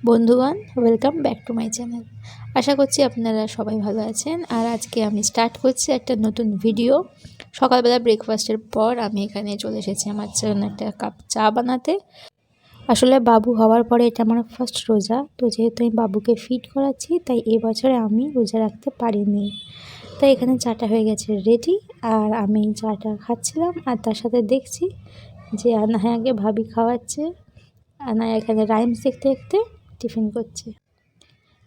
বন্ধুগণ, welcome back to my channel. আশা করছি আপনারা সবাই ভালো আছেন। আর আজকে আমি স্টার্ট করছি একটা নতুন ভিডিও। সকালবেলা ব্রেকফাস্টের পর আমি এখানে চলে এসেছি আমার জন্য একটা কাপ চা বানাতে। আসলে বাবু হওয়ার পরে এটা আমার ফার্স্ট রোজা, তো যেহেতু আমি বাবুকে ফিড করাচ্ছি তাই এবছরে আমি রোজা রাখতে পারিনি। তাই এখানে চাটা হয়ে গেছে রেডি, আর আমি চাটা খাচ্ছিলাম আর তার সাথে দেখছি যে আনায়াকে ভাবি খাওয়াচ্ছে। আনায়া এখানে রাইমস দেখতে দেখতে টিফিন করছে।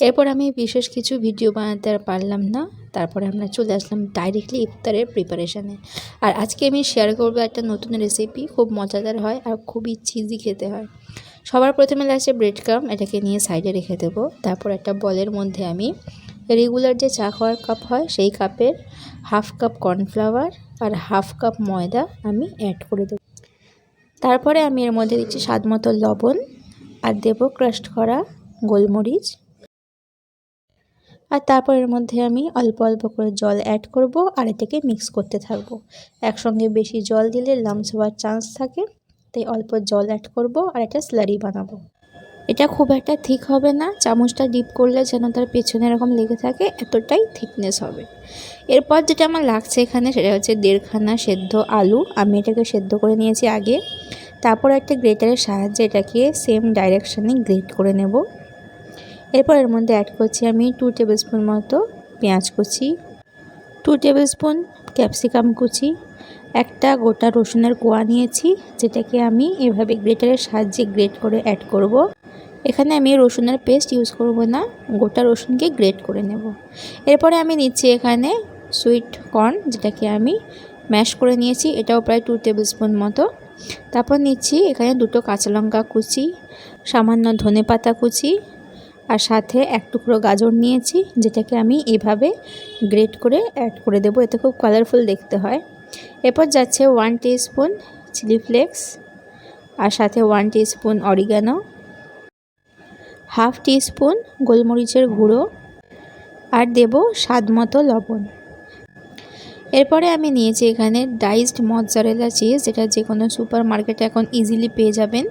এরপর আমি বিশেষ কিছু ভিডিও বানাতে আর পারলাম না, তারপরে আমরা চলে আসলাম ডাইরেক্টলি ইফতারের প্রিপারেশানে। আর আজকে আমি শেয়ার করবো একটা নতুন রেসিপি, খুব মজাদার হয় আর খুবই চিজি খেতে হয়। সবার প্রথমে লাগছে ব্রেড ক্রাম্ব, এটাকে নিয়ে সাইডে রেখে দেবো। তারপর একটা বলের মধ্যে আমি রেগুলার যে চা খাওয়ার কাপ হয় সেই কাপের হাফ কাপ কর্নফ্লাওয়ার আর হাফ কাপ ময়দা আমি অ্যাড করে দেবো। তারপরে আমি এর মধ্যে দিচ্ছি স্বাদ মতো লবণ আর দেবো ক্রাস্ট করা গোলমরিচ। আর তারপর এর মধ্যে আমি অল্প অল্প করে জল অ্যাড করব আর এটাকে মিক্স করতে থাকবো। একসঙ্গে বেশি জল দিলে লাম্পস হওয়ার চান্স থাকে, তাই অল্প জল অ্যাড করব আর এটা স্লারি বানাবো। এটা খুব একটা থিক হবে না, চামচটা ডিপ করলে যেন তার পেছনে এরকম লেগে থাকে, এতটাই থিকনেস হবে। এরপর যেটা আমার লাগছে এখানে সেটা হচ্ছে 1.5 খানা সেদ্ধ আলু। আমি এটাকে সেদ্ধ করে নিয়েছি আগে। তারপর একটা গ্রেটারের সাহায্যে এটাকে সেম ডাইরেকশানে গ্রেট করে নেব। এরপর এর মধ্যে অ্যাড করছি আমি 2 টেবিল স্পুন মতো পেঁয়াজ কুচি, 2 টেবিল স্পুন ক্যাপসিকাম কুচি, একটা গোটা রসুনের কোয়া নিয়েছি যেটাকে আমি এভাবে গ্রেটারের সাহায্যে গ্রেট করে অ্যাড করব। এখানে আমি রসুনের পেস্ট ইউজ করব না, গোটা রসুনকে গ্রেট করে নেব। এরপরে আমি নিচ্ছি এখানে সুইট কর্ন, যেটাকে আমি ম্যাশ করে নিয়েছি, এটাও প্রায় 2 টেবিল স্পুন মতো। তারপর নিচ্ছি এখানে 2টো কাঁচা লঙ্কা কুচি, সামান্য ধনেপাতা কুচি আর সাথে এক টুকরো গাজর নিয়েছি, যেটাকে আমি এভাবে গ্রেট করে অ্যাড করে দেবো, এতে খুব কালারফুল দেখতে হয়। এরপর যাচ্ছে 1 টিস্পুন চিলি ফ্লেক্স আর সাথে 1 টিস্পুন অরিগানো, হাফ টিস্পুন গোলমরিচের গুঁড়ো আর দেব স্বাদ মতো লবণ। এরপরে আমি নিয়েছি এখানে ডাইসড মজ্জারেলা চিজ, যেটা যে কোনো সুপার মার্কেটে এখন ইজিলি পেয়ে যাবেন।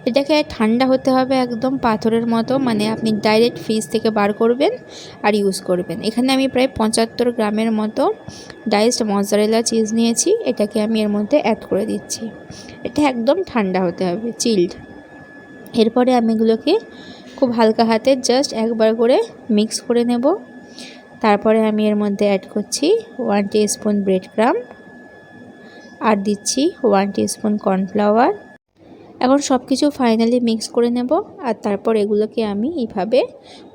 এটাকে ঠান্ডা হতে হবে একদম পাথরের মতো, মানে আপনি ডাইরেক্ট ফ্রিজ থেকে বার করবেন আর ইউজ করবেন। এখানে আমি প্রায় 75 গ্রামের মতো ডাইসড মজ্জারেলা চিজ নিয়েছি, এটাকে আমি এর মধ্যে অ্যাড করে দিচ্ছি। এটা একদম ঠান্ডা হতে হবে, চিল্ড। এরপরে আমি এগুলোকে খুব হালকা হাতে জাস্ট একবার করে মিক্স করে নেব। তারপরে আমি এর মধ্যে অ্যাড করছি 1 টিস্পুন ব্রেড ক্রাম্ব আর দিচ্ছি 1 টিস্পুন কর্নফ্লাওয়ার। এখন সব কিছু ফাইনালি মিক্স করে নেব আর তারপর এগুলোকে আমি এইভাবে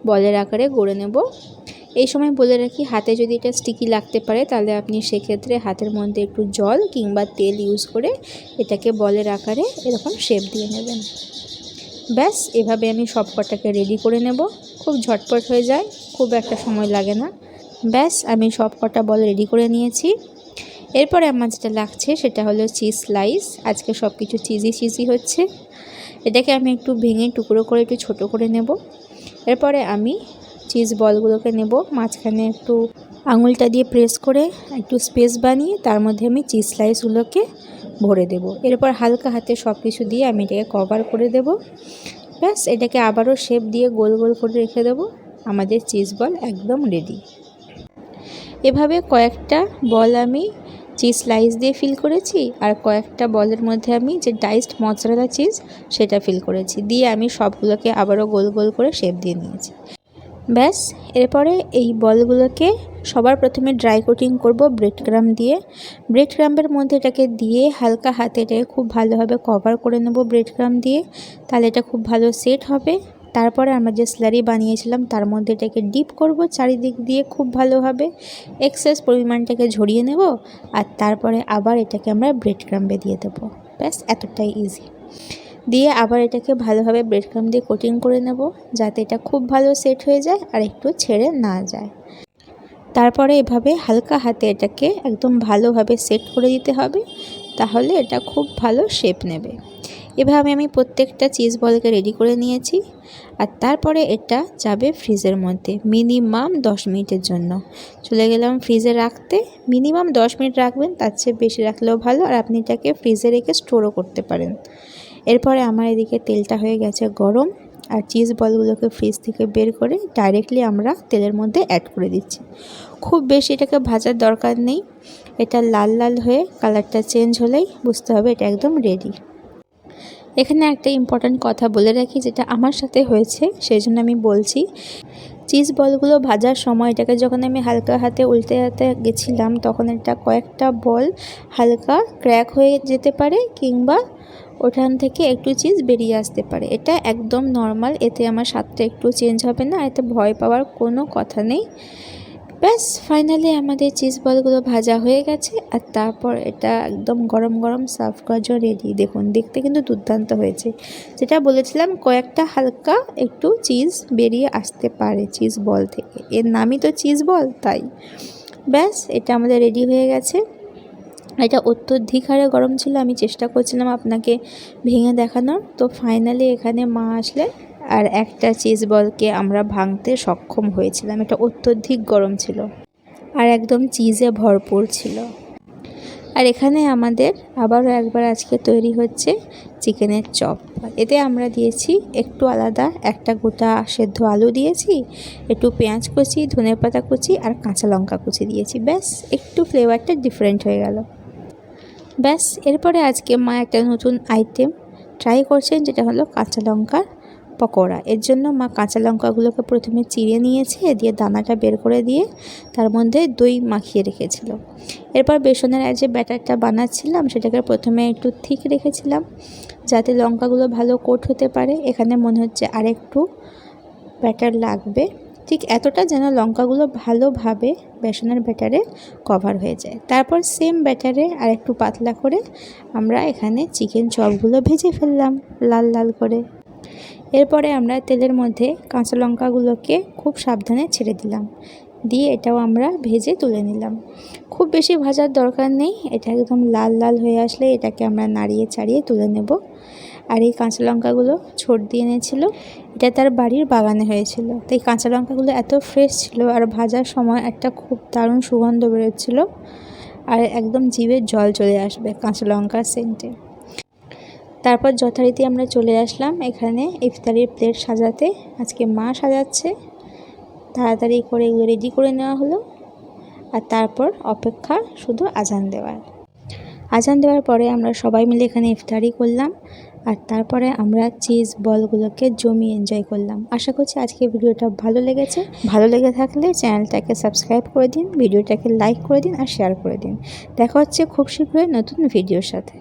বলের আকারে গড়ে নেব। এই সময় বলে রাখি, হাতে যদি এটা স্টিকি লাগতে পারে তাহলে আপনি সেক্ষেত্রে হাতের মধ্যে একটু জল কিংবা তেল ইউজ করে এটাকে বলের আকারে এরকম শেপ দিয়ে নেবেন। ব্যাস, এভাবে আমি সব কটাকে রেডি করে নেব। খুব ঝটপট হয়ে যায়, খুব একটা সময় লাগে না। ব্যাস, আমি সব কটা বল রেডি করে নিয়েছি। এরপরে আমার যেটা লাগছে সেটা হলো চিজ স্লাইস। আজকে সব কিছু চিজি হচ্ছে। এটাকে আমি একটু ভেঙে টুকরো করে একটু ছোট করে নেব। এরপরে আমি চিজ বলগুলোকে নেব, মাঝখানে একটু আঙুলটা দিয়ে প্রেস করে একটু স্পেস বানিয়ে তার মধ্যে আমি চিজ স্লাইসগুলোকে ভরে দেব। এরপর হালকা হাতে সব কিছু দিয়ে আমি এটাকে কভার করে দেব। ব্যাস, এটাকে আবারও শেপ দিয়ে গোল গোল করে রেখে দেব। আমাদের চিজ বল একদম রেডি। এভাবে কয়েকটা বল আমি চিজ স্লাইস দিয়ে ফিল করেছি আর কয়েকটা বলের মধ্যে আমি যে ডাইসড মজ্জারেলা চিজ সেটা ফিল করেছি, দিয়ে আমি সবগুলোকে আবারও গোল গোল করে শেপ দিয়ে নিয়েছি। ব্যাস, এরপরে এই বলগুলোকে সবার প্রথমে ড্রাই কোটিং করব ব্রেড ক্রাম্ব দিয়ে। ব্রেড ক্রাম্বের মধ্যে এটাকে দিয়ে হালকা হাতে এটাকে খুব ভালোভাবে কভার করে নেব ব্রেড ক্রাম্ব দিয়ে, তাহলে এটা খুব ভালো সেট হবে। তারপরে আমরা যে স্লারি বানিয়েছিলাম তার মধ্যে এটাকে ডিপ করব চারিদিক দিয়ে খুব ভালোভাবে, এক্সেস পরিমাণটাকে ঝরিয়ে নেব আর তারপরে আবার এটাকে আমরা ব্রেড ক্রাম্বে দিয়ে দেবো। ব্যাস, এতটাই ইজি। দিয়ে আবার এটাকে ভালোভাবে ব্রেড ক্রাম্ব দিয়ে কোটিং করে নেব যাতে এটা খুব ভালো সেট হয়ে যায় আর একটু ছেড়ে না যায়। তারপরে এভাবে হালকা হাতে এটাকে একদম ভালোভাবে সেট করে দিতে হবে, তাহলে এটা খুব ভালো শেপ নেবে। এভাবে আমি প্রত্যেকটা চিজ বলকে রেডি করে নিয়েছি আর তারপরে এটা যাবে ফ্রিজের মধ্যে মিনিমাম 10 মিনিটের জন্য। চলে গেলাম ফ্রিজে রাখতে। মিনিমাম 10 মিনিট রাখবেন, তার চেয়ে বেশি রাখলেও ভালো, আর আপনি এটাকে ফ্রিজে রেখে স্টোরও করতে পারেন। এরপরে আমার এদিকে তেলটা হয়ে গেছে গরম আর চিজ বলগুলোকে ফ্রিজ থেকে বের করে ডাইরেক্টলি আমরা তেলের মধ্যে অ্যাড করে দিচ্ছি। খুব বেশি এটাকে ভাজার দরকার নেই। এটা লাল লাল হয়ে কালারটা চেঞ্জ হলেই বুঝতে হবে এটা একদম রেডি। এখানে একটা ইম্পর্ট্যান্ট কথা বলে রাখি, যেটা আমার সাথে হয়েছে সেই জন্য আমি বলছি। চিজ বলগুলো ভাজার সময় এটাকে যখন আমি হালকা হাতে উল্টে গেছিলাম, তখন এটা কয়েকটা বল হালকা ক্র্যাক হয়ে যেতে পারে কিংবা ওখান থেকে একটু চিজ বেরিয়ে আসতে পারে। এটা একদম নর্মাল, এতে আমার স্বাদটা একটু চেঞ্জ হবে না, এতে ভয় পাওয়ার কোনো কথা নেই। ব্যাস ফাইনালি আমাদের চিজ বলগুলো ভাজা হয়ে গেছে, আর তারপর এটা একদম গরম গরম সার্ভ করার জন্য রেডি। দেখুন দেখতে কিন্তু দুর্দান্ত হয়েছে। যেটা বলেছিলাম কয়েকটা হালকা একটু চিজ বেরিয়ে আসতে পারে চিজ বল থেকে, এর নামই তো চিজ বল, তাই। ব্যাস এটা আমাদের রেডি হয়ে গেছে। এটা অত্যধিক হারে গরম ছিল, আমি চেষ্টা করছিলাম আপনাকে ভেঙে দেখানোর। তো ফাইনালি এখানে মা আসলেন আর একটা চিজ বলকে আমরা ভাঙতে সক্ষম হয়েছিলাম। এটা অত্যধিক গরম ছিল আর একদম চিজে ভরপুর ছিল। আর এখানে আমাদের আবারও একবার আজকে তৈরি হচ্ছে চিকেনের চপ। এতে আমরা দিয়েছি একটু আলাদা একটা গোটা সেদ্ধ আলু দিয়েছি, একটু পেঁয়াজ কুচি, ধনেপাতা কুচি আর কাঁচা লঙ্কা কুচি দিয়েছি। ব্যাস একটু ফ্লেভারটা ডিফারেন্ট হয়ে গেল। ব্যাস এরপরে আজকে মা একটা নতুন আইটেম ট্রাই করছেন, যেটা হলো কাঁচা লঙ্কার পকোড়া। এর জন্য মা কাঁচা লঙ্কাগুলোকে প্রথমে চিড়ে নিয়েছে, দিয়ে দানাটা বের করে দিয়ে তার মধ্যে দই মাখিয়ে রেখেছিল। এরপর বেসনের যে ব্যাটারটা বানাচ্ছিলাম সেটাকে প্রথমে একটু থিক রেখেছিলাম যাতে লঙ্কাগুলো ভালো কোট হতে পারে। এখানে মনে হচ্ছে আরেকটু ব্যাটার লাগবে, ঠিক এতটা যেন লঙ্কাগুলো ভালোভাবে বেসনের ব্যাটারে কভার হয়ে যায়। তারপর সেম ব্যাটারে আর একটু পাতলা করে আমরা এখানে চিকেন চপগুলো ভেজে ফেললাম লাল লাল করে। এরপরে আমরা তেলের মধ্যে কাঁচা লঙ্কাগুলোকে খুব সাবধানে ছেড়ে দিলাম, দিয়ে এটাও আমরা ভেজে তুলে নিলাম। খুব বেশি ভাজার দরকার নেই, এটা একদম লাল লাল হয়ে আসলে এটাকে আমরা নাড়িয়ে চাড়িয়ে তুলে নেব। আর এই কাঁচা লঙ্কাগুলো ছোট দিয়ে এনেছিল, এটা তার বাড়ির বাগানে হয়েছিল, তাই কাঁচা লঙ্কাগুলো এত ফ্রেশ ছিল আর ভাজার সময় একটা খুব দারুণ সুগন্ধ বেরোচ্ছিল আর একদম জিভে জল চলে আসবে কাঁচা লঙ্কার সেন্টে। তারপর যথারীতি আমরা চলে আসলাম এখানে ইফতারির প্লেট সাজাতে। আজকে মা সাজাচ্ছে, তাড়াতাড়ি করে এগুলো রেডি করে নেওয়া হলো। আর তারপর অপেক্ষা শুধু আজান দেওয়ার। আজান দেওয়ার পরে আমরা সবাই মিলে এখানে ইফতারি করলাম, আর তারপরে আমরা চিজ বলগুলোকে জমিয়ে এনজয় করলাম। আশা করছি আজকে ভিডিওটা ভালো লেগেছে। ভালো লেগে থাকলে চ্যানেলটাকে সাবস্ক্রাইব করে দিন, ভিডিওটাকে লাইক করে দিন আর শেয়ার করে দিন। দেখা হচ্ছে খুব শীঘ্রই নতুন ভিডিওর সাথে।